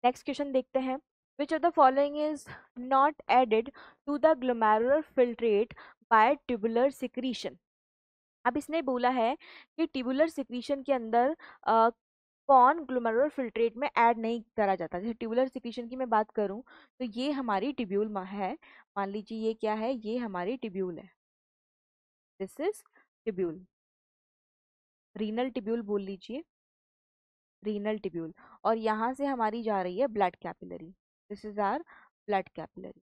Next question देखते हैं, which of the following is not added to the glomerular filtrate by tubular secretion. अब इसने बोला है कि ट्यूबुलर सिक्रीशन के अंदर कौन ग्लोमेरुलर फिल्ट्रेट में ऐड नहीं करा जाता। जैसे ट्यूबुलर सिक्रीशन की मैं बात करूं तो ये हमारी ट्यूब्यूल है, मान लीजिए ये क्या है, ये हमारी ट्यूब्यूल है, this is tubule, renal tubule बोल लीजिए, रीनल ट्यूब्यूल। और यहाँ से हमारी जा रही है blood capillary, this is our blood capillary.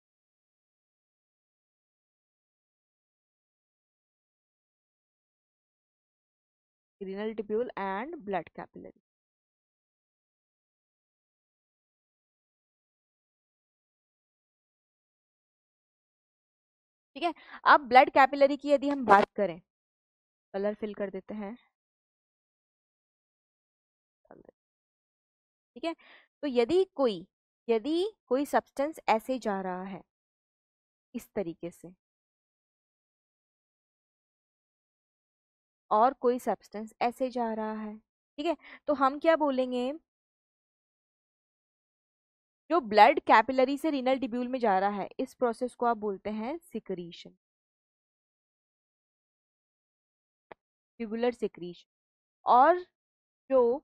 Renal tubule and blood capillary. ठीक है। अब ब्लड कैपिलरी की यदि हम बात करें, कलर फिल कर देते हैं, ठीक है। तो यदि कोई सब्सटेंस ऐसे जा रहा है इस तरीके से, और कोई सब्सटेंस ऐसे जा रहा है, ठीक है, तो हम क्या बोलेंगे, जो ब्लड कैपिलरी से रीनल ट्यूब्यूल में जा रहा है इस प्रोसेस को आप बोलते हैं सिक्रीशन, ट्यूबुलर सिक्रीशन। और जो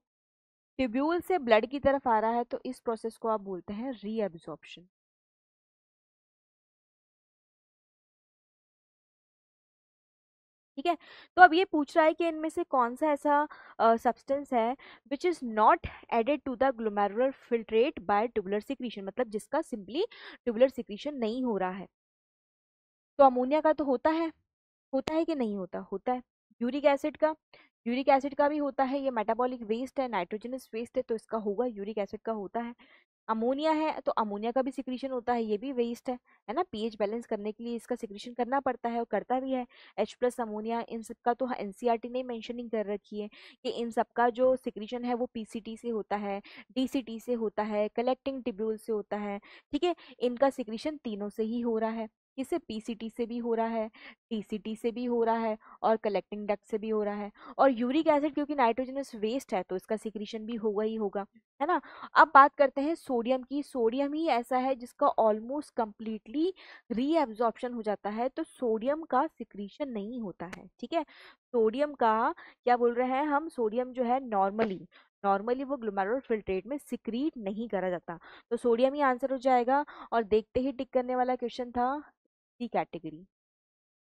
ट्यूब्यूल से ब्लड की तरफ आ रहा है तो इस प्रोसेस को आप बोलते हैं रीअब्जॉर्प्शन। ठीक है। तो अब ये पूछ रहा है कि इनमें से कौन सा ऐसा सब्सटेंस है which is not added to the glomerular filtrate by tubular secretion, मतलब जिसका सिंपली ट्यूबुलर सिक्रीशन नहीं हो रहा है। तो अमोनिया का तो होता है कि नहीं होता, होता है। यूरिक एसिड का भी होता है, ये मेटाबॉलिक वेस्ट है, नाइट्रोजनस वेस्ट है, तो इसका होगा, यूरिक एसिड का होता है। अमोनिया है तो अमोनिया का भी सिक्रीशन होता है, ये भी वेस्ट है ना, पीएच बैलेंस करने के लिए इसका सिक्रीशन करना पड़ता है और करता भी है। H प्लस अमोनिया, इन सब का तो एनसीईआरटी ने मेंशनिंग कर रखी है कि इन सब का जो सिक्रीशन है वो पीसीटी से होता है, डीसीटी से होता है, कलेक्टिंग टिब्यूल से होता है। ठीक है। इनका सिक्रीशन तीनों से ही हो रहा है, किसे, पीसीटी से भी हो रहा है, टीसीटी से भी हो रहा है, और कलेक्टिंग डक्ट से भी हो रहा है। और यूरिक एसिड क्योंकि नाइट्रोजनस वेस्ट है तो इसका सिक्रीशन भी होगा ही होगा, है ना। अब बात करते हैं सोडियम की। सोडियम ही ऐसा है जिसका ऑलमोस्ट कंप्लीटली रीएब्जॉर्प्शन हो जाता है, तो सोडियम का सिक्रीशन नहीं होता है। ठीक है। सोडियम का क्या बोल रहे हैं हम, सोडियम जो है नॉर्मली वो ग्लोमेरुलर फिल्ट्रेट में सिक्रीट नहीं करा जाता, तो सोडियम ही आंसर हो जाएगा। और देखते ही टिक करने वाला क्वेश्चन था सी कैटेगरी।